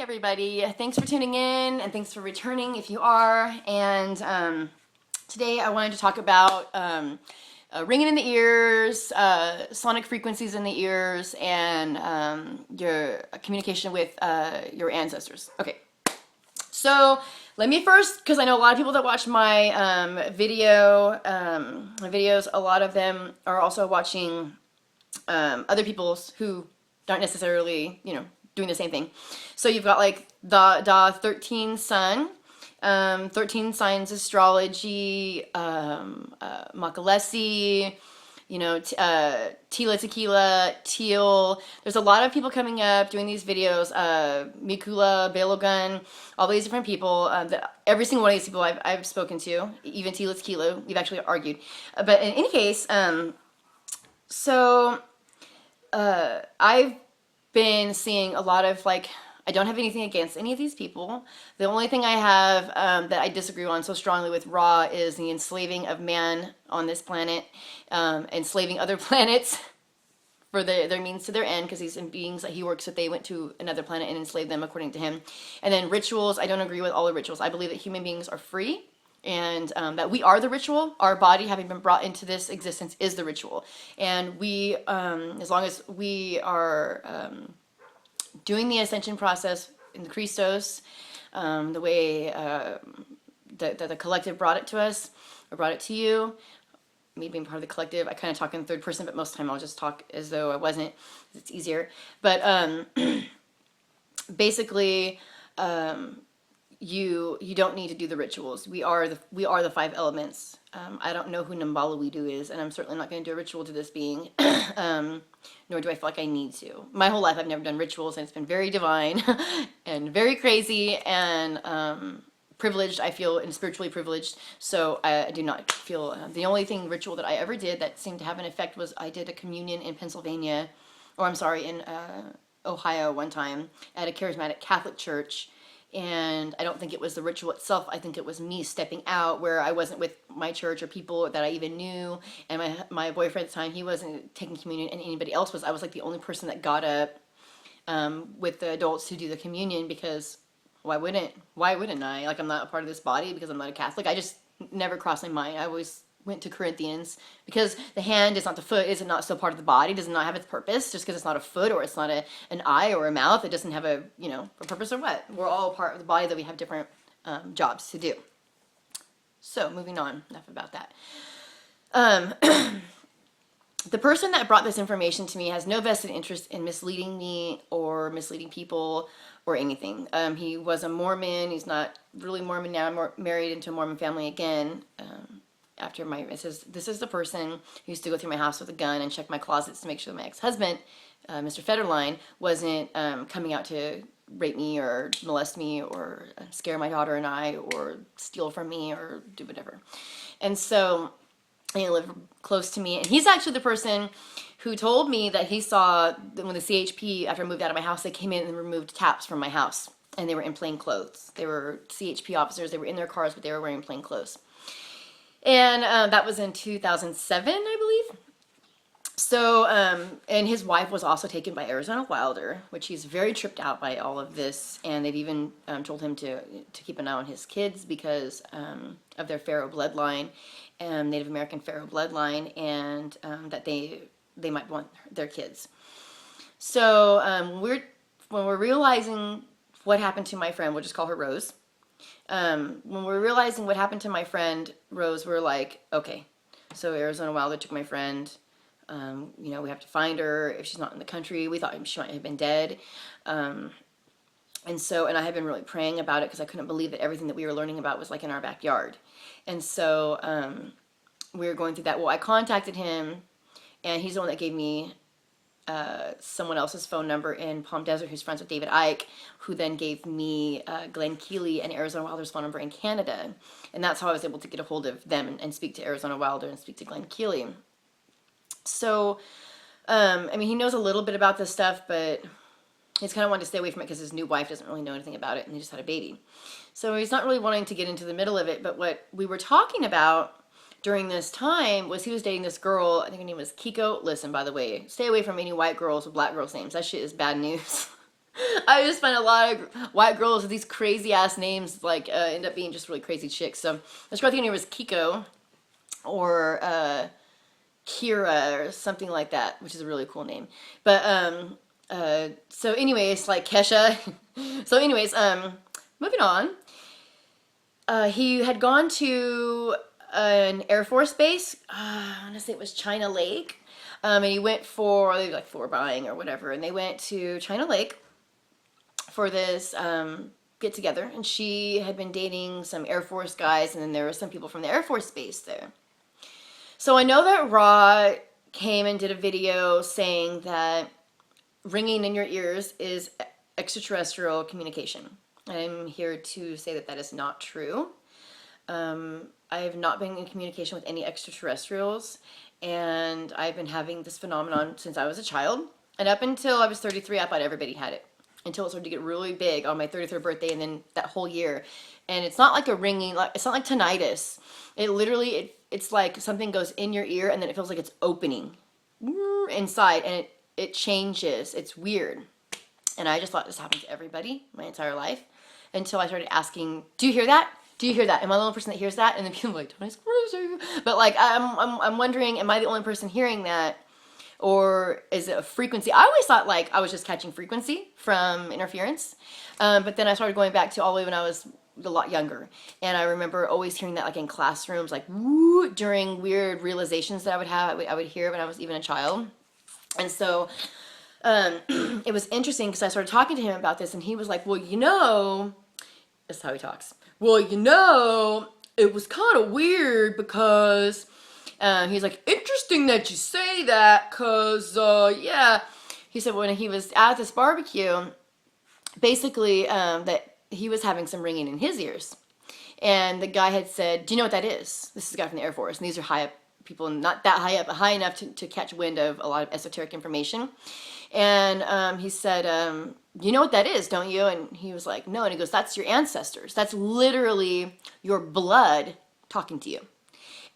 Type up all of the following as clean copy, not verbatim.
everybody. Thanks for tuning in and thanks for returning if you are. And today I wanted to talk about ringing in the ears, sonic frequencies in the ears, and your communication with your ancestors. Okay, so let me first, because I know a lot of people that watch my videos, a lot of them are also watching other people's who aren't necessarily, doing the same thing. So you've got like the 13 Sun, 13 Signs Astrology, Makalesi, Tila Tequila, Teal. There's a lot of people coming up doing these videos. Mikula, Belogun, all these different people. Every single one of these people I've spoken to, even Tila Tequila, we've actually argued. But in any case, I've been seeing a lot of, I don't have anything against any of these people. The only thing I have that I disagree on so strongly with Ra is the enslaving of man on this planet, enslaving other planets for their means to their end, because these beings that he works with, they went to another planet and enslaved them according to him. And then rituals, I don't agree with all the rituals. I believe that human beings are free, and that we are the ritual. Our body, having been brought into this existence, is the ritual. And we, as long as we are doing the ascension process in the Christos, the way the collective brought it to us, or brought it to you, me being part of the collective, I kind of talk in third person, but most of the time I'll just talk as though I wasn't. It's easier. But basically, you don't need to do the rituals. We are the five elements. I don't know who Nambaluwidu is, and I'm certainly not going to do a ritual to this being, nor do I feel like I need to. My whole life I've never done rituals, and it's been very divine and very crazy and privileged, I feel, and spiritually privileged. So I do not feel, the only ritual that I ever did that seemed to have an effect was I did a communion in Pennsylvania, or I'm sorry, in Ohio one time at a charismatic Catholic church. And I don't think it was the ritual itself. I think it was me stepping out where I wasn't with my church or people that I even knew. And my boyfriend at the time, he wasn't taking communion, and anybody else was. I was like the only person that got up with the adults to do the communion, because why wouldn't I? Like, I'm not a part of this body because I'm not a Catholic. I just never crossed my mind. I always went to Corinthians, because the hand is not the foot, is it not still part of the body? Does it not have its purpose? Just because it's not a foot, or it's not an eye or a mouth, it doesn't have a purpose, or what? We're all part of the body, that we have different jobs to do. So moving on, enough about that. The person that brought this information to me has no vested interest in misleading me or misleading people or anything. He was a Mormon. He's not really Mormon now. I'm married into a Mormon family again. After this is the person who used to go through my house with a gun and check my closets to make sure that my ex-husband, Mr. Federline, wasn't coming out to rape me or molest me or scare my daughter and I, or steal from me or do whatever. And so he lived close to me, and he's actually the person who told me that he saw when the CHP, after I moved out of my house, they came in and removed taps from my house, and they were in plain clothes. They were CHP officers. They were in their cars, but they were wearing plain clothes. And that was in 2007, I believe. So, and his wife was also taken by Arizona Wilder, which he's very tripped out by all of this. And they've even told him to keep an eye on his kids because of their Pharaoh bloodline, Native American Pharaoh bloodline, and that they might want their kids. So when we're realizing what happened to my friend, we'll just call her Rose. When we're realizing what happened to my friend Rose, we're like, okay, so Arizona Wilder took my friend. We have to find her. If she's not in the country, we thought she might have been dead. And I had been really praying about it, because I couldn't believe that everything that we were learning about was like in our backyard. And so we were going through that. Well, I contacted him, and he's the one that gave me someone else's phone number in Palm Desert who's friends with David Icke, who then gave me Glenn Keeley and Arizona Wilder's phone number in Canada. And that's how I was able to get a hold of them and speak to Arizona Wilder and speak to Glenn Keeley. So, he knows a little bit about this stuff, but he's kind of wanted to stay away from it because his new wife doesn't really know anything about it, and they just had a baby. So he's not really wanting to get into the middle of it, but what we were talking about during this time was he was dating this girl, I think her name was Kiko. Listen, by the way, stay away from any white girls with black girls' names. That shit is bad news. I just find a lot of white girls with these crazy ass names like end up being just really crazy chicks. So this girl I think her name was Kiko or Kira or something like that, which is a really cool name. But so anyways, like Kesha. So anyways, moving on. He had gone to an Air Force base. I want to say it was China Lake. And he went for like floor buying or whatever, and they went to China Lake for this get together. And she had been dating some Air Force guys, and then there were some people from the Air Force base there. So I know that Ra came and did a video saying that ringing in your ears is extraterrestrial communication. I'm here to say that that is not true. I have not been in communication with any extraterrestrials, and I've been having this phenomenon since I was a child. And up until I was 33, I thought everybody had it. Until it started to get really big on my 33rd birthday, and then that whole year. And it's not like a ringing, like it's not like tinnitus. It literally, it's like something goes in your ear, and then it feels like it's opening inside, and it changes. It's weird. And I just thought this happened to everybody my entire life until I started asking, do you hear that? Do you hear that? Am I the only person that hears that? And then people are like, Tony's crazy. But like, I'm wondering, am I the only person hearing that? Or is it a frequency? I always thought like I was just catching frequency from interference. But then I started going back to all the way when I was a lot younger. And I remember always hearing that like in classrooms, like woo, during weird realizations that I would have. I would hear it when I was even a child. And so it was interesting because I started talking to him about this, and he was like, well, you know, that's how he talks. Well, you know, it was kind of weird because he's like, interesting that you say that because, yeah. He said when he was at this barbecue, basically that he was having some ringing in his ears. And the guy had said, do you know what that is? This is a guy from the Air Force, and these are high up people, not that high up, but high enough to catch wind of a lot of esoteric information. And he said, you know what that is, don't you? And he was like, no. And he goes, that's your ancestors. That's literally your blood talking to you.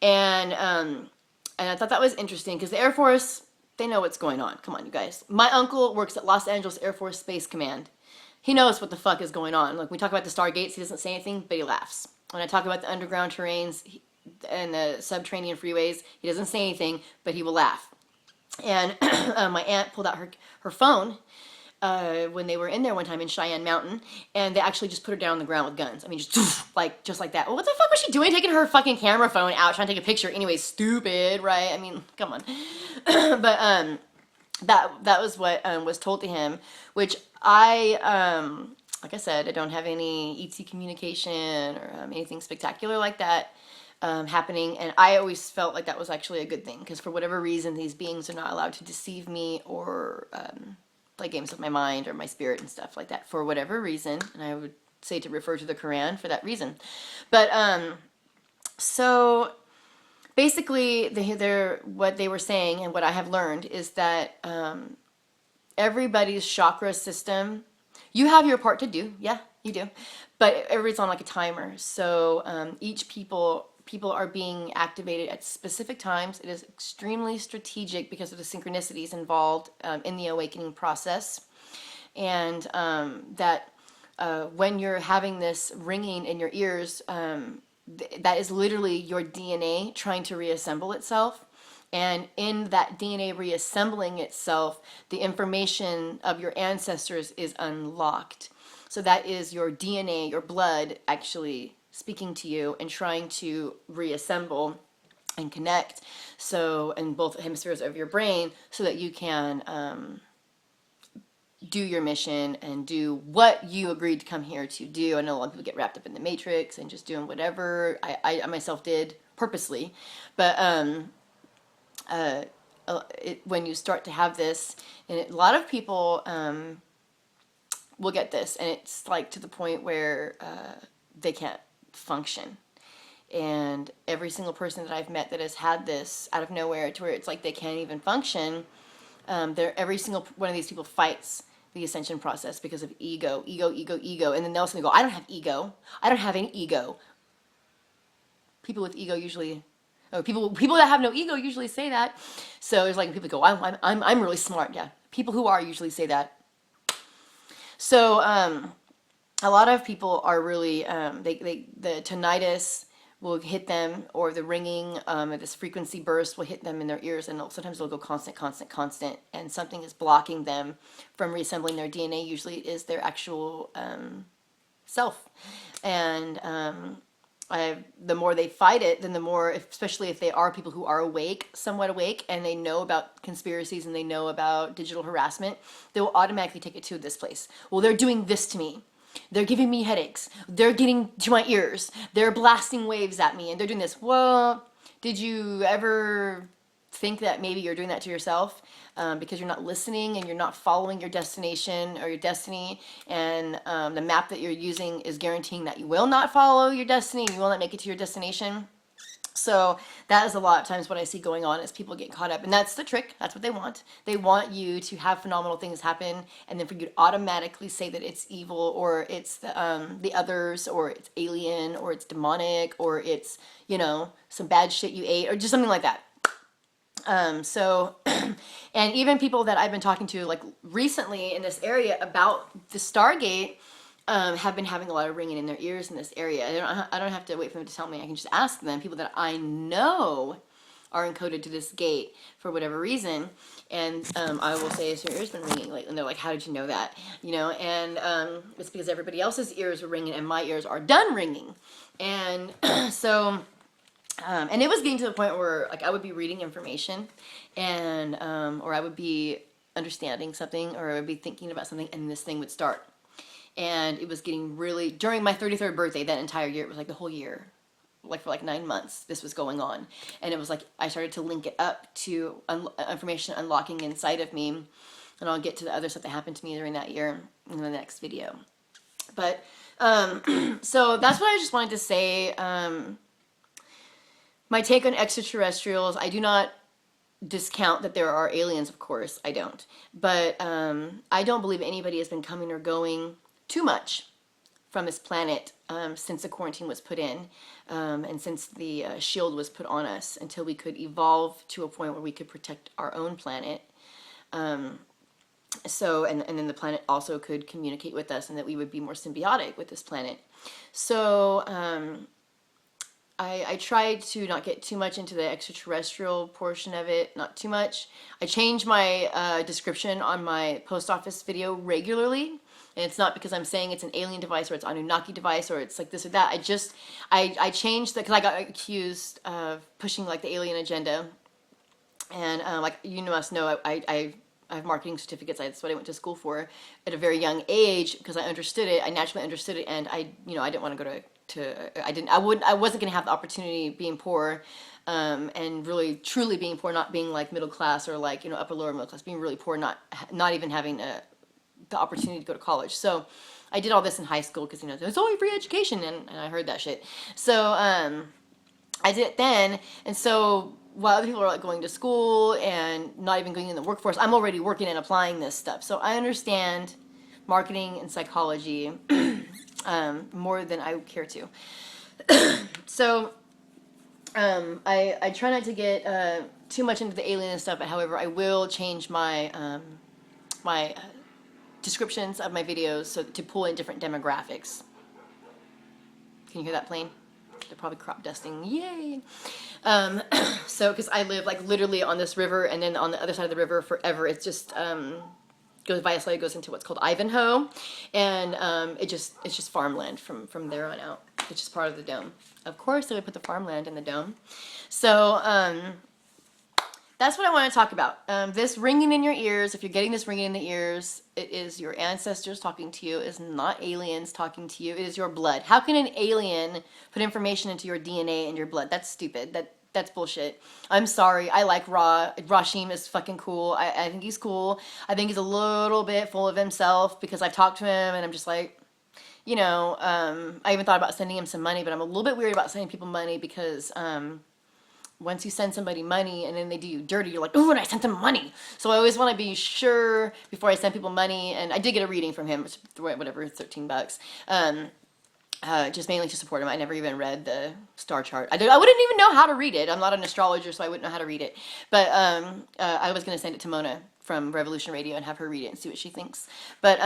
And I thought that was interesting because the Air Force, they know what's going on. Come on, you guys. My uncle works at Los Angeles Air Force Space Command. He knows what the fuck is going on. Like, we talk about the Stargates, he doesn't say anything, but he laughs. When I talk about the underground terrains and the subterranean freeways, he doesn't say anything, but he will laugh. And my aunt pulled out her phone when they were in there one time in Cheyenne Mountain, and they actually just put her down on the ground with guns. I mean, just like that. Well, what the fuck was she doing, taking her fucking camera phone out, trying to take a picture? Anyway, stupid, right? I mean, come on. But that was what was told to him, which I, like I said, I don't have any ET communication or anything spectacular like that happening, and I always felt like that was actually a good thing, because for whatever reason these beings are not allowed to deceive me or play games with my mind or my spirit and stuff like that for whatever reason, and I would say to refer to the Quran for that reason. But so basically what they were saying and what I have learned is that everybody's chakra system, you have your part to do, yeah, you do, but everybody's on like a timer. So each people are being activated at specific times. It is extremely strategic because of the synchronicities involved in the awakening process. And that when you're having this ringing in your ears, that is literally your DNA trying to reassemble itself. And in that DNA reassembling itself, the information of your ancestors is unlocked. So that is your DNA, your blood, actually speaking to you and trying to reassemble and connect, so in both hemispheres of your brain, so that you can do your mission and do what you agreed to come here to do. I know a lot of people get wrapped up in the matrix and just doing whatever. I myself did purposely, but when you start to have this, and a lot of people will get this, and it's like to the point where they can't function. And every single person that I've met that has had this out of nowhere, to where it's like they can't even function, every single one of these people fights the ascension process because of ego, and then they'll suddenly go, I don't have ego, I don't have any ego. People with ego usually, people that have no ego usually say that. So it's like people go, I'm really smart. Yeah, people who are usually say that. So a lot of people are really the tinnitus will hit them, or the ringing, this frequency burst will hit them in their ears, and sometimes they'll go constant, constant, constant, and something is blocking them from reassembling their DNA. Usually it is their actual self. And the more they fight it, then the more, especially if they are people who are awake, somewhat awake, and they know about conspiracies and they know about digital harassment, they will automatically take it to this place. Well, they're doing this to me. They're giving me headaches. They're getting to my ears. They're blasting waves at me, and they're doing this. Well, did you ever think that maybe you're doing that to yourself because you're not listening and you're not following your destination or your destiny, and the map that you're using is guaranteeing that you will not follow your destiny, you will not make it to your destination? So that is a lot of times what I see going on is people get caught up, and that's the trick. That's what they want. They want you to have phenomenal things happen, and then for you to automatically say that it's evil, or it's the others, or it's alien, or it's demonic, or it's, you know, some bad shit you ate, or just something like that. So, and even people that I've been talking to, like recently in this area about the Stargate, have been having a lot of ringing in their ears in this area. I don't have to wait for them to tell me. I can just ask them. People that I know are encoded to this gate for whatever reason, and I will say, "So your ears been ringing lately?" And they're like, "How did you know that?" You know, and it's because everybody else's ears were ringing, and my ears are done ringing, and so. And it was getting to the point where, like, I would be reading information, and or I would be understanding something, or I would be thinking about something, and this thing would start. And it was getting really, during my 33rd birthday, that entire year, it was like the whole year, like for like 9 months, this was going on. And it was like, I started to link it up to information unlocking inside of me. And I'll get to the other stuff that happened to me during that year in the next video. But, so that's what I just wanted to say. My take on extraterrestrials, I do not discount that there are aliens, of course, I don't. But I don't believe anybody has been coming or going too much from this planet since the quarantine was put in, and since the shield was put on us, until we could evolve to a point where we could protect our own planet. So, and then the planet also could communicate with us, and that we would be more symbiotic with this planet. So, I tried to not get too much into the extraterrestrial portion of it, not too much. I change my description on my post office video regularly, and it's not because I'm saying it's an alien device, or it's an Anunnaki device, or it's like this or that. I changed because I got accused of pushing like the alien agenda, and like you must know, I have marketing certificates. That's what I went to school for at a very young age, because I understood it. I naturally understood it, and I didn't want to go I wasn't going to have the opportunity being poor, and really truly being poor, not being like middle class or like, upper lower middle class, being really poor, not even having the opportunity to go to college. So I did all this in high school because, there's only free education, and I heard that shit. So I did it then, and so while other people are like going to school and not even going in the workforce, I'm already working and applying this stuff. So I understand marketing and psychology more than I care to. So I try not to get too much into the alien stuff, but however, I will change my my descriptions of my videos so to pull in different demographics. Can you hear that plane? They're probably crop dusting. Yay! So, because I live like literally on this river, and then on the other side of the river forever, it's just goes via Slade, goes into what's called Ivanhoe, and it's just farmland from there on out. It's just part of the dome. Of course, they would put the farmland in the dome. So that's what I want to talk about. This ringing in your ears, if you're getting this ringing in the ears, it is your ancestors talking to you. It is not aliens talking to you. It is your blood. How can an alien put information into your DNA and your blood? That's stupid. That's bullshit. I'm sorry. I like Rashim is fucking cool. I think he's cool. I think he's a little bit full of himself, because I've talked to him and I'm just like, I even thought about sending him some money, but I'm a little bit weird about sending people money, because once you send somebody money and then they do you dirty, you're like, ooh, and I sent them money. So I always want to be sure before I send people money. And I did get a reading from him, which, whatever, $13. Just mainly to support him. I never even read the star chart. I wouldn't even know how to read it. I'm not an astrologer, so I wouldn't know how to read it. But I was going to send it to Mona from Revolution Radio and have her read it and see what she thinks. But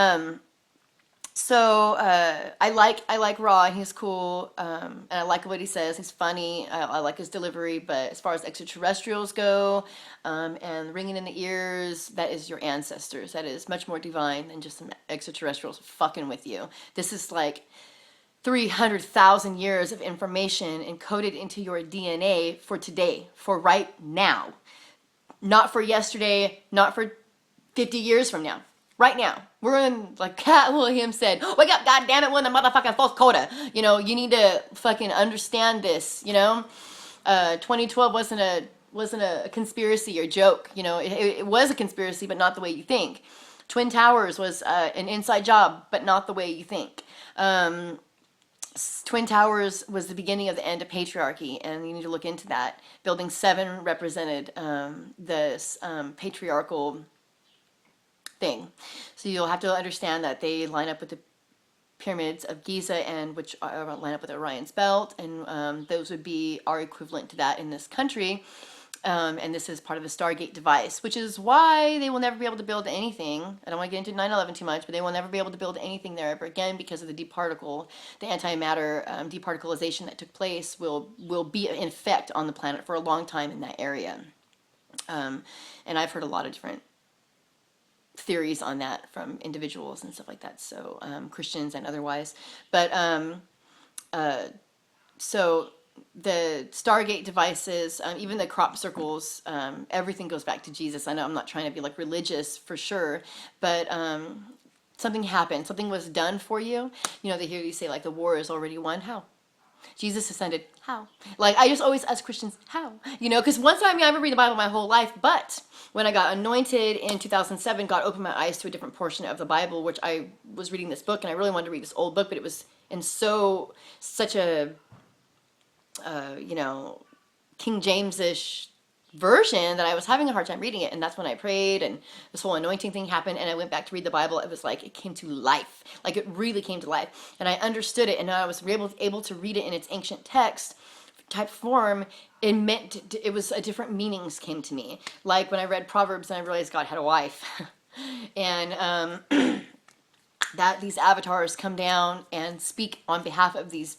So I like Raw. He's cool, and I like what he says. He's funny. I like his delivery. But as far as extraterrestrials go, and ringing in the ears, that is your ancestors. That is much more divine than just some extraterrestrials fucking with you. This is like 300,000 years of information encoded into your DNA for today, for right now, not for yesterday, not for 50 years from now. Right now, we're in, like Cat Williams said, wake up, goddammit, we're in the motherfucking fourth quarter. You know, you need to fucking understand this, you know? 2012 wasn't a conspiracy or joke, you know? It was a conspiracy, but not the way you think. Twin Towers was an inside job, but not the way you think. Twin Towers was the beginning of the end of patriarchy, and you need to look into that. Building 7 represented this patriarchal thing. So you'll have to understand that they line up with the pyramids of Giza, and which line up with Orion's belt, and those would be our equivalent to that in this country. And this is part of the Stargate device, which is why they will never be able to build anything. I don't want to get into 9/11 too much, but they will never be able to build anything there ever again because of the departicle, the antimatter departicleization that took place will be in effect on the planet for a long time in that area. And I've heard a lot of different theories on that from individuals and stuff like that, so Christians and otherwise. But so the Stargate devices, even the crop circles, everything goes back to Jesus. I know I'm not trying to be like religious for sure, but something happened, something was done for you. You know, they hear you say like the war is already won. How? Jesus ascended. How? Like, I just always ask Christians, how? You know, because once I've been reading the Bible my whole life, but when I got anointed in 2007, God opened my eyes to a different portion of the Bible, which I was reading this book, and I really wanted to read this old book, but it was in such a, you know, King James-ish version that I was having a hard time reading it, and that's when I prayed, and this whole anointing thing happened, and I went back to read the Bible. It was like it came to life, like it really came to life, and I understood it, and I was able to read it in its ancient text type form. It meant it was a different meanings came to me, like when I read Proverbs and I realized God had a wife, and that these avatars come down and speak on behalf of these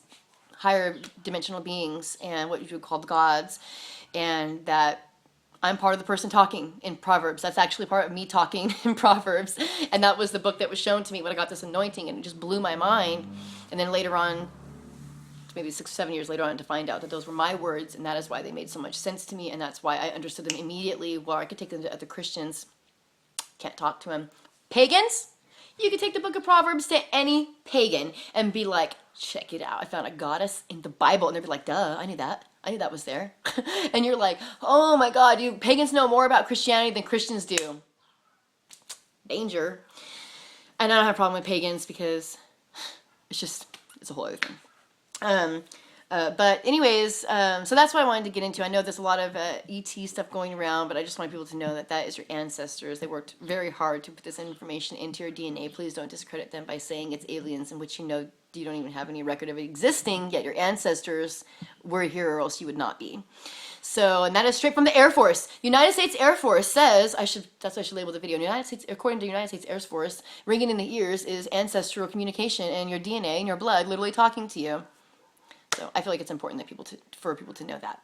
higher dimensional beings and what you would call gods, and that I'm part of the person talking in Proverbs. That's actually part of me talking in Proverbs, and that was the book that was shown to me when I got this anointing, and it just blew my mind. And then later on, maybe 6 or 7 years later on, to find out that those were my words, and that is why they made so much sense to me, and that's why I understood them immediately. Well, I could take them to other Christians, can't talk to them. Pagans? You could take the book of Proverbs to any pagan and be like, check it out, I found a goddess in the Bible, and they'd be like, duh, I knew that was there. And you're like, oh my God, you pagans know more about Christianity than Christians do. Danger. And I don't have a problem with pagans because it's a whole other thing. But anyways, so that's what I wanted to get into. I know there's a lot of ET stuff going around, but I just want people to know that that is your ancestors. They worked very hard to put this information into your DNA. Please don't discredit them by saying it's aliens, in which you know you don't even have any record of it existing, yet your ancestors were here or else you would not be. So, and that is straight from the Air Force. United States Air Force says, that's what I should label the video. According to United States Air Force, ringing in the ears is ancestral communication and your DNA and your blood literally talking to you. So I feel like it's important that for people to know that.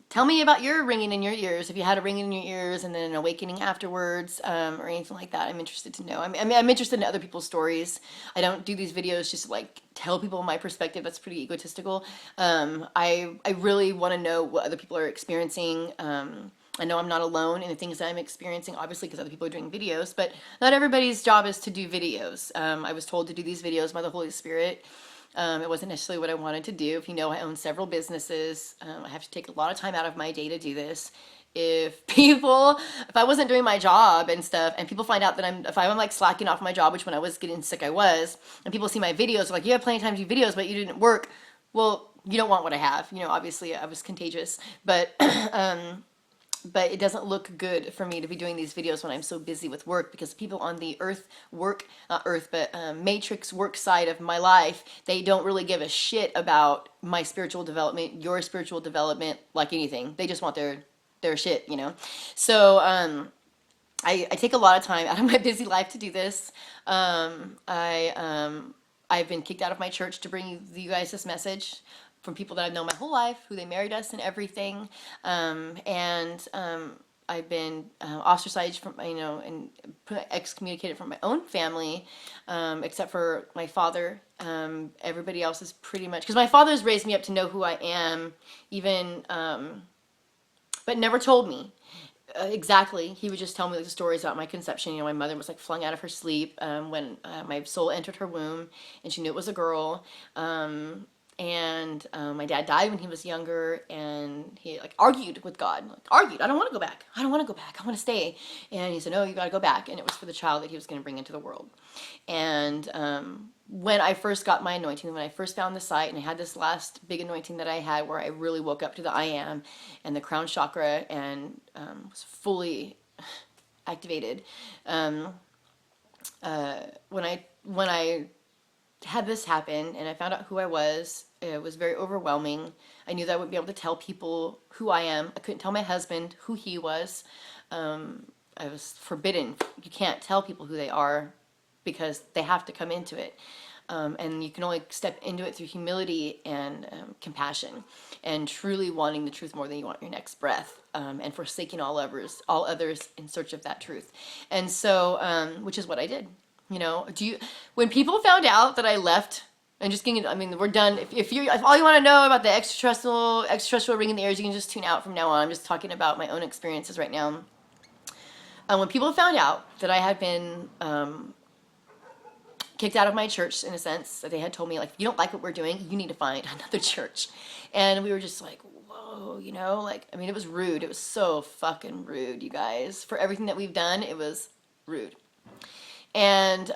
Tell me about your ringing in your ears, if you had a ringing in your ears and then an awakening afterwards, or anything like that. I'm interested to know. I'm interested in other people's stories. I don't do these videos just to like tell people my perspective. That's pretty egotistical. I really want to know what other people are experiencing. I know I'm not alone in the things that I'm experiencing, obviously, because other people are doing videos, but not everybody's job is to do videos. I was told to do these videos by the Holy Spirit. It wasn't necessarily what I wanted to do. If you know, I own several businesses. I have to take a lot of time out of my day to do this. If I wasn't doing my job and stuff, and people find out that if I'm like slacking off my job, which when I was getting sick I was, and people see my videos, like, you have plenty of time to do videos, but you didn't work. Well, you don't want what I have. You know, obviously I was contagious, but it doesn't look good for me to be doing these videos when I'm so busy with work, because people on the matrix work side of my life, they don't really give a shit about my spiritual development, your spiritual development, like anything. They just want their shit, you know? So, I take a lot of time out of my busy life to do this. I've been kicked out of my church to bring you guys this message from people that I've known my whole life, who they married us and everything. I've been ostracized from, and excommunicated from my own family, except for my father. Everybody else is pretty much, because my father's raised me up to know who I am, even, but never told me. Exactly. He would just tell me like the stories about my conception. My mother was like flung out of her sleep when my soul entered her womb, and she knew it was a girl. My dad died when he was younger, and he like argued with God. Like, argued. I don't want to go back. I don't want to go back. I want to stay. And he said, no, you got to go back. And it was for the child that he was going to bring into the world. And when I first got my anointing, when I first found the site, and I had this last big anointing that I had where I really woke up to the I am and the crown chakra and was fully activated. When I had this happen and I found out who I was, it was very overwhelming. I knew that I wouldn't be able to tell people who I am. I couldn't tell my husband who he was. I was forbidden. You can't tell people who they are because they have to come into it. And you can only step into it through humility and compassion and truly wanting the truth more than you want your next breath, and forsaking all others in search of that truth. And so, which is what I did. When people found out that I left, and just getting, we're done. If all you want to know about the extraterrestrial ring in the ears, you can just tune out from now on. I'm just talking about my own experiences right now. When people found out that I had been kicked out of my church, in a sense, that they had told me, like, if you don't like what we're doing, you need to find another church. And we were just like, whoa, it was rude. It was so fucking rude, you guys. For everything that we've done, it was rude. And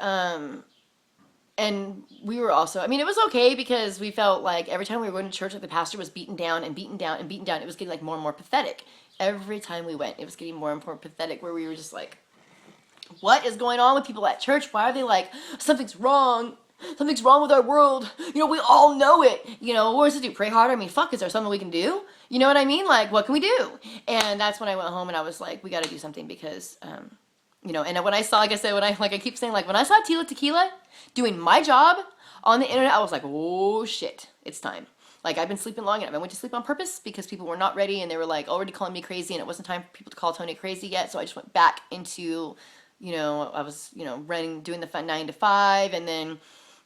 we were also, it was okay because we felt like every time we were going to church, like the pastor was beaten down and beaten down and beaten down. It was getting like more and more pathetic. Every time we went, it was getting more and more pathetic, where we were just like, what is going on with people at church? Why are they like, something's wrong? Something's wrong with our world. We all know it. What does it do? Pray harder? Fuck, is there something we can do? You know what I mean? Like, what can we do? And that's when I went home and I was like, we got to do something because, and when I saw, like I said, when I keep saying, like, when I saw Tila Tequila doing my job on the internet, I was like, oh shit, it's time. Like, I've been sleeping long enough. I went to sleep on purpose because people were not ready and they were like already calling me crazy, and it wasn't time for people to call Tony crazy yet. So I just went back into, I was, doing the fun 9 to 5 and then,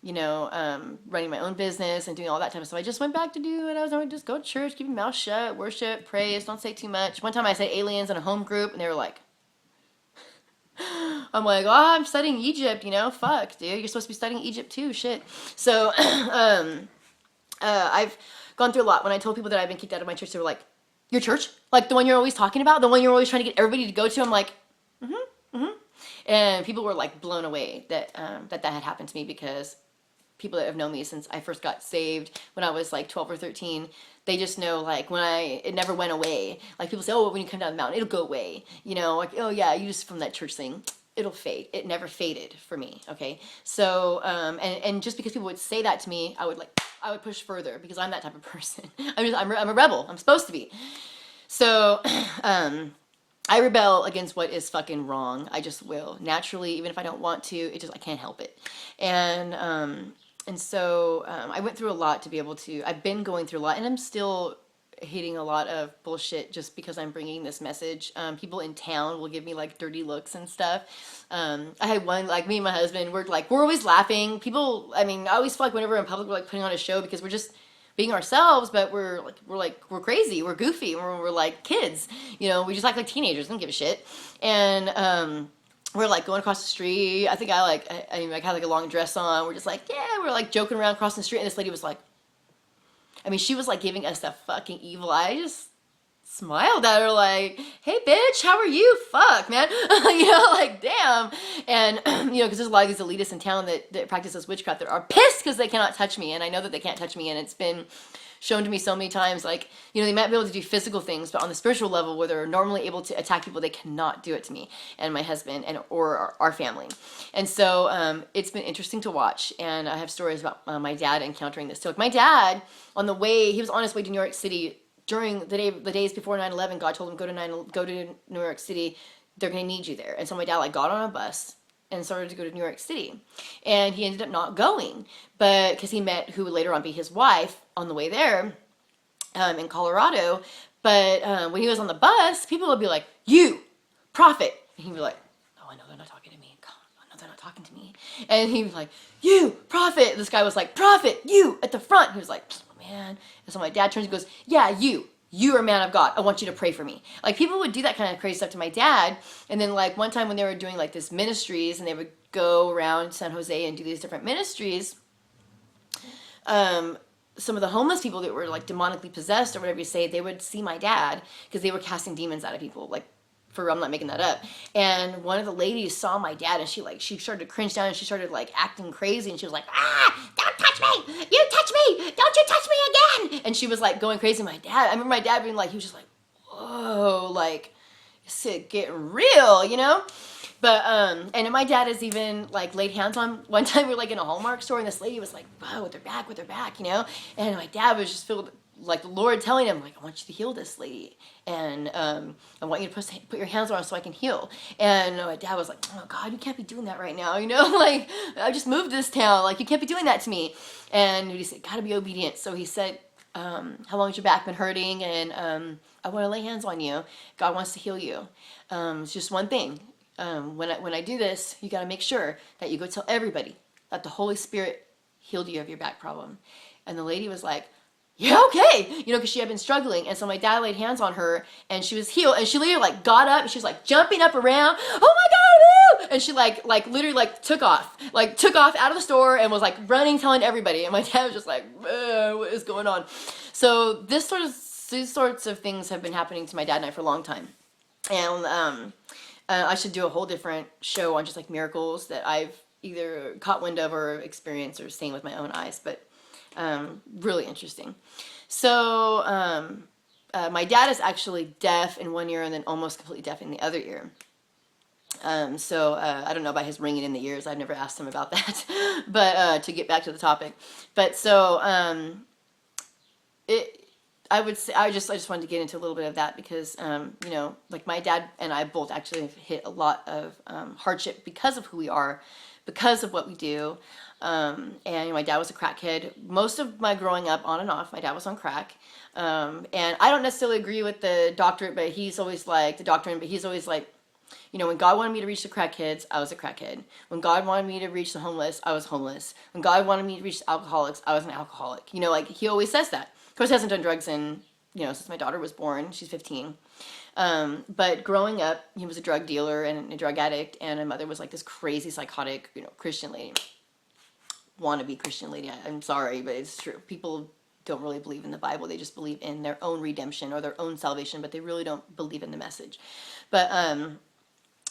running my own business and doing all that type of stuff. I just went back to do what I was doing, just go to church, keep your mouth shut, worship, praise, don't say too much. One time I said aliens in a home group and they were like, I'm like, oh, I'm studying Egypt, fuck, dude, you're supposed to be studying Egypt too, shit. So, I've gone through a lot. When I told people that I've been kicked out of my church, they were like, your church? Like the one you're always talking about? The one you're always trying to get everybody to go to? I'm like, And people were like blown away that that had happened to me, because people that have known me since I first got saved when I was like 12 or 13, they just know, like, it never went away. Like, people say, oh, when you come down the mountain, it'll go away. Like, oh yeah, you just from that church thing, it'll fade. It never faded for me. Okay. So, and just because people would say that to me, I would push further, because I'm that type of person. I'm a rebel. I'm supposed to be. So, I rebel against what is fucking wrong. I just will naturally, even if I don't want to. I can't help it. And so I went through a lot to be able to. I've been going through a lot, and I'm still hitting a lot of bullshit just because I'm bringing this message. People in town will give me like dirty looks and stuff. I had one, like, me and my husband, we're always laughing. People, I always feel like whenever we're in public, we're like putting on a show because we're just being ourselves, but we're crazy, we're goofy, we're like kids, we just act like teenagers, don't give a shit. And we're like going across the street. I think I had like a long dress on. We're just like, yeah, we're like joking around crossing the street, and this lady was like, she was like giving us the fucking evil eye. I just smiled at her like, hey bitch, how are you? Fuck, man. Like, damn. And, because there's a lot of these elitists in town that practice this witchcraft that are pissed because they cannot touch me. And I know that they can't touch me. And it's been shown to me so many times, like, they might be able to do physical things, but on the spiritual level, where they're normally able to attack people, they cannot do it to me and my husband or our family. And so it's been interesting to watch. And I have stories about my dad encountering this too. Like, my dad, he was on his way to New York City during the days before 9/11. God told him, go to New York City, they're going to need you there. And so my dad like got on a bus and started to go to New York City. And he ended up not going, but because he met who would later on be his wife on the way there in Colorado. But when he was on the bus, people would be like, "You, prophet." And he'd be like, "Oh, I know they're not talking to me. God, I know they're not talking to me." And he'd be like, "You, prophet." This guy was like, "Prophet, you," at the front. He was like, "Oh, man." And so my dad turns and goes, "Yeah, you. You are a man of God. I want you to pray for me." Like, people would do that kind of crazy stuff to my dad. And then, like, one time when they were doing, like, this ministries, and they would go around San Jose and do these different ministries, some of the homeless people that were, like, demonically possessed or whatever you say, they would see my dad because they were casting demons out of people. Like, for real, I'm not making that up. And one of the ladies saw my dad, and she started to cringe down, and she started, like, acting crazy, and she was like, "Ah, don't touch me! You touch me! Don't you touch me again!" And she was, like, going crazy. My dad, I remember my dad being like, he was just like, whoa, like, it's getting real, you know? But, and my dad has even, like, laid hands on, one time we were, like, in a Hallmark store, and this lady was like, wow, with her back, you know? And my dad was just filled, like, the Lord telling him, like, "I want you to heal this lady. And I want you to put your hands on her so I can heal." And my dad was like, "Oh, God, you can't be doing that right now, you know? Like, I just moved this town. Like, you can't be doing that to me." And he said, "Gotta be obedient." So he said, "How long has your back been hurting?" And "I want to lay hands on you. God wants to heal you. It's just one thing. When I do this, you got to make sure that you go tell everybody that the Holy Spirit healed you of your back problem." And the lady was like, "Yeah, okay," you know, because she had been struggling. And so my dad laid hands on her, and she was healed. And she literally, like, got up, and she was, like, jumping up around. "Oh, my God, woo!" And she, like literally, like, took off out of the store and was, like, running, telling everybody. And my dad was just like, "What is going on?" So these sorts of things have been happening to my dad and I for a long time. And I should do a whole different show on just, like, miracles that I've either caught wind of or experienced or seen with my own eyes. But really interesting. So my dad is actually deaf in one ear and then almost completely deaf in the other ear. So I don't know about his ringing in the ears. I've never asked him about that. But to get back to the topic. But so I just wanted to get into a little bit of that because, you know, like, my dad and I both actually have hit a lot of hardship because of who we are, because of what we do. And my dad was a crackhead. Most of my growing up, on and off, my dad was on crack. And I don't necessarily agree with the doctorate, but he's always like, the doctrine, but he's always like, you know, when God wanted me to reach the crackheads, I was a crackhead. When God wanted me to reach the homeless, I was homeless. When God wanted me to reach the alcoholics, I was an alcoholic. You know, like, he always says that. Of course, he hasn't done drugs in, you know, since my daughter was born. She's 15. But growing up, he was a drug dealer and a drug addict, and my mother was, like, this crazy, psychotic, you know, Christian lady. Wannabe Christian lady. I'm sorry, but it's true. People don't really believe in the Bible. They just believe in their own redemption or their own salvation, but they really don't believe in the message. But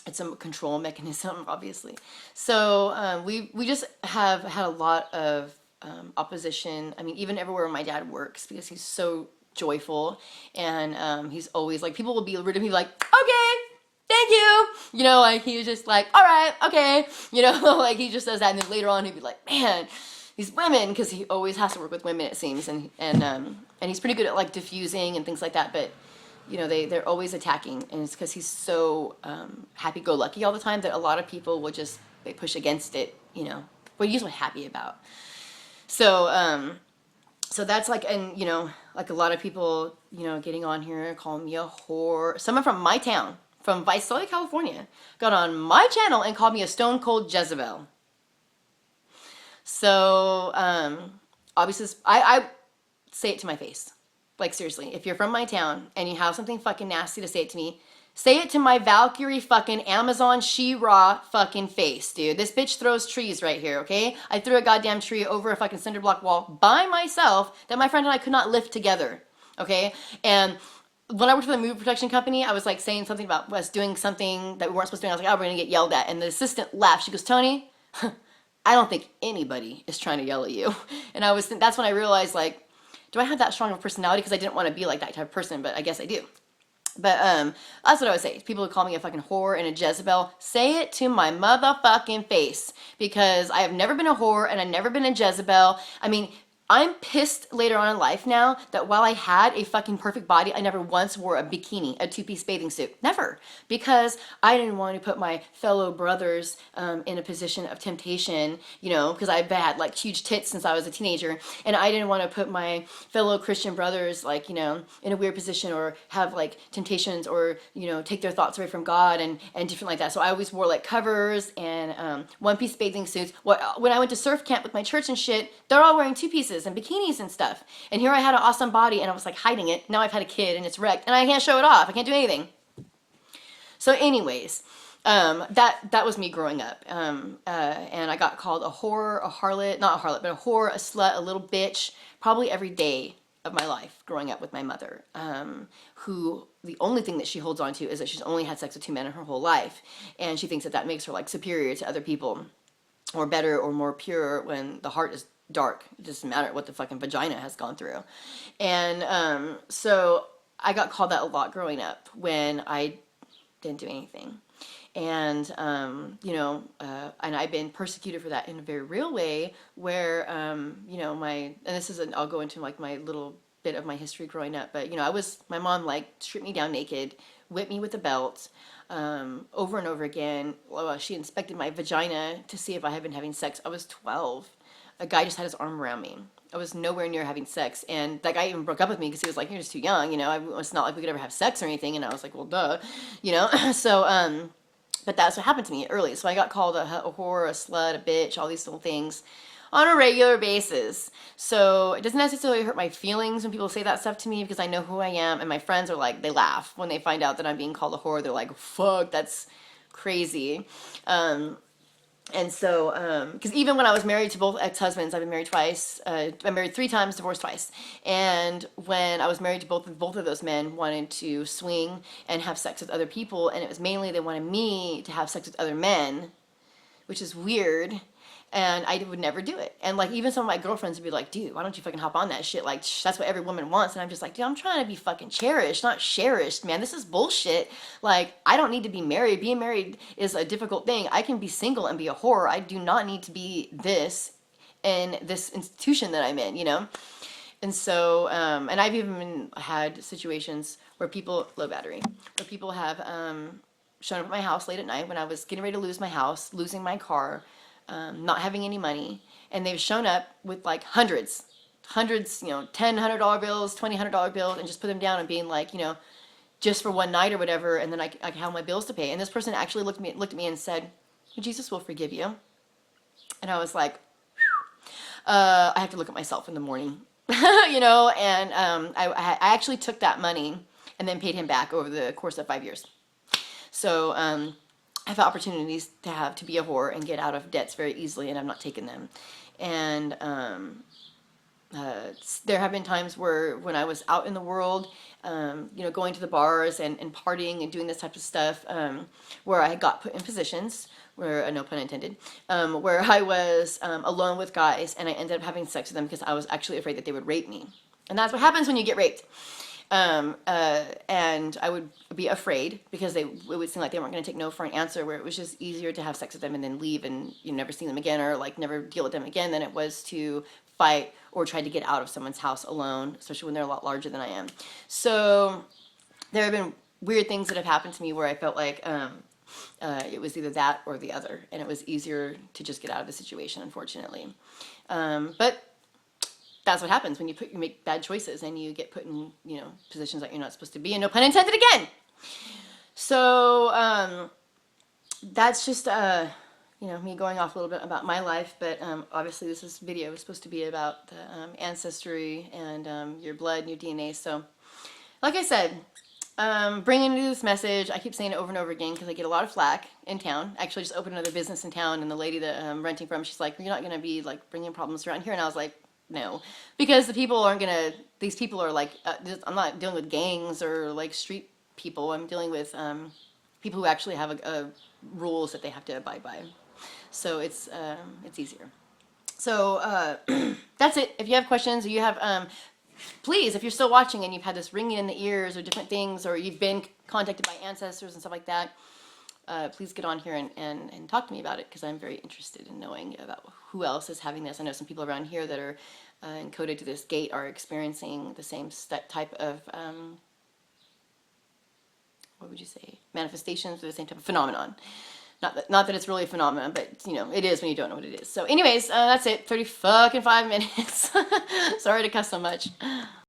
it's a control mechanism, obviously. So we just have had a lot of opposition. I mean, even everywhere my dad works, because he's so joyful, and he's always like, people will be rude to me, like, "Okay, thank you," you know, like, he was just like, "All right, okay," you know, like, he just says that, and then later on he'd be like, "Man, these women," because he always has to work with women, it seems, and he's pretty good at, like, diffusing and things like that, but, you know, they're always attacking, and it's because he's so happy-go-lucky all the time that a lot of people will just, they push against it, you know, what he's happy about. So so that's, like, and, you know, like, a lot of people, you know, getting on here calling me a whore. Someone from my town, from Visalia, California, got on my channel and called me a stone cold Jezebel. So obviously, I say it to my face. Like, seriously, if you're from my town and you have something fucking nasty to say it to me, say it to my Valkyrie fucking Amazon She-Ra fucking face, dude. This bitch throws trees right here, okay? I threw a goddamn tree over a fucking cinder block wall by myself that my friend and I could not lift together, okay? And when I worked for the movie production company, I was, like, saying something about us doing something that we weren't supposed to do. I was like, "Oh, we're gonna get yelled at." And the assistant laughed. She goes, "Tony, I don't think anybody is trying to yell at you." And that's when I realized, like, do I have that strong of a personality? Because I didn't want to be like that type of person, but I guess I do. But that's what I would say. People would call me a fucking whore and a Jezebel. Say it to my motherfucking face, because I have never been a whore and I've never been a Jezebel. I mean, I'm pissed later on in life now that while I had a fucking perfect body, I never once wore a bikini, a two-piece bathing suit. Never. Because I didn't want to put my fellow brothers in a position of temptation, you know, because I've had like huge tits since I was a teenager. And I didn't want to put my fellow Christian brothers, like, you know, in a weird position or have like temptations or, you know, take their thoughts away from God and different like that. So I always wore like covers and one-piece bathing suits. When I went to surf camp with my church and shit, they're all wearing two pieces and bikinis and stuff. And here I had an awesome body and I was like hiding it. Now I've had a kid and it's wrecked and I can't show it off. I can't do anything. So anyways, that was me growing up. And I got called a whore, a harlot, not a harlot, but a whore, a slut, a little bitch, probably every day of my life growing up with my mother, who the only thing that she holds on to is that she's only had sex with 2 men in her whole life. And she thinks that that makes her like superior to other people or better or more pure when the heart is dark. It doesn't matter what the fucking vagina has gone through. And so I got called that a lot growing up when I didn't do anything. And, you know, and I've been persecuted for that in a very real way where, you know, and this is, I'll go into like my little bit of my history growing up, but, you know, my mom like stripped me down naked, whipped me with a belt, over and over again. She inspected my vagina to see if I had been having sex. I was 12. A guy just had his arm around me. I was nowhere near having sex. And that guy even broke up with me because he was like, you're just too young, you know, it's not like we could ever have sex or anything. And I was like, well, duh, you know? So, but that's what happened to me early. So I got called a whore, a slut, a bitch, all these little things on a regular basis. So it doesn't necessarily hurt my feelings when people say that stuff to me because I know who I am. And my friends are like, they laugh when they find out that I'm being called a whore. They're like, fuck, that's crazy. And so, because even when I was married to both ex-husbands, I've been married twice. I'm married 3 times, divorced twice. And when I was married to both of those men wanted to swing and have sex with other people, and it was mainly they wanted me to have sex with other men, which is weird. And I would never do it. And like even some of my girlfriends would be like, dude, why don't you fucking hop on that shit? Like that's what every woman wants. And I'm just like, dude, I'm trying to be fucking cherished, not cherished, man. This is bullshit. Like I don't need to be married. Being married is a difficult thing. I can be single and be a whore. I do not need to be this in this institution that I'm in, you know? And so, and I've even had situations where low battery, where people have shown up at my house late at night when I was getting ready to lose my house, losing my car, not having any money, and they've shown up with like hundreds, you know, $100 bills, $200 bills, and just put them down and being like, you know, just for one night or whatever, and then I have my bills to pay. And this person actually looked at me and said, Jesus will forgive you. And I was like, I have to look at myself in the morning, you know, and I actually took that money and then paid him back over the course of 5 years. So, I've had opportunities to be a whore and get out of debts very easily, and I've not taken them. And there have been times when I was out in the world, you know, going to the bars and partying and doing this type of stuff, where I got put in positions where, no pun intended, where I was alone with guys, and I ended up having sex with them because I was actually afraid that they would rape me. And that's what happens when you get raped. And I would be afraid because it would seem like they weren't going to take no for an answer, where it was just easier to have sex with them and then leave and you never see them again or like never deal with them again than it was to fight or try to get out of someone's house alone, especially when they're a lot larger than I am. So there have been weird things that have happened to me where I felt like it was either that or the other, and it was easier to just get out of the situation, unfortunately. But that's what happens when you make bad choices and you get put in, you know, positions that you're not supposed to be, and no pun intended again. So that's just you know, me going off a little bit about my life, but obviously this video is supposed to be about the ancestry and your blood and your DNA. So like I said, bringing you this message, I keep saying it over and over again because I get a lot of flack in town. Actually, I just opened another business in town, and the lady that I'm renting from, she's like, you're not going to be like bringing problems around here. And I was like, no, because these people are like, I'm not dealing with gangs or like street people. I'm dealing with people who actually have rules that they have to abide by. So it's easier. So that's it. If you have questions or you have, please, if you're still watching and you've had this ringing in the ears or different things, or you've been contacted by ancestors and stuff like that, please get on here and talk to me about it, because I'm very interested in knowing about who else is having this. I know some people around here that are encoded to this gate are experiencing the same type of, what would you say, manifestations, or the same type of phenomenon. Not that it's really a phenomenon, but you know, it is when you don't know what it is. So anyways, that's it. 30 fucking 5 minutes. Sorry to cuss so much.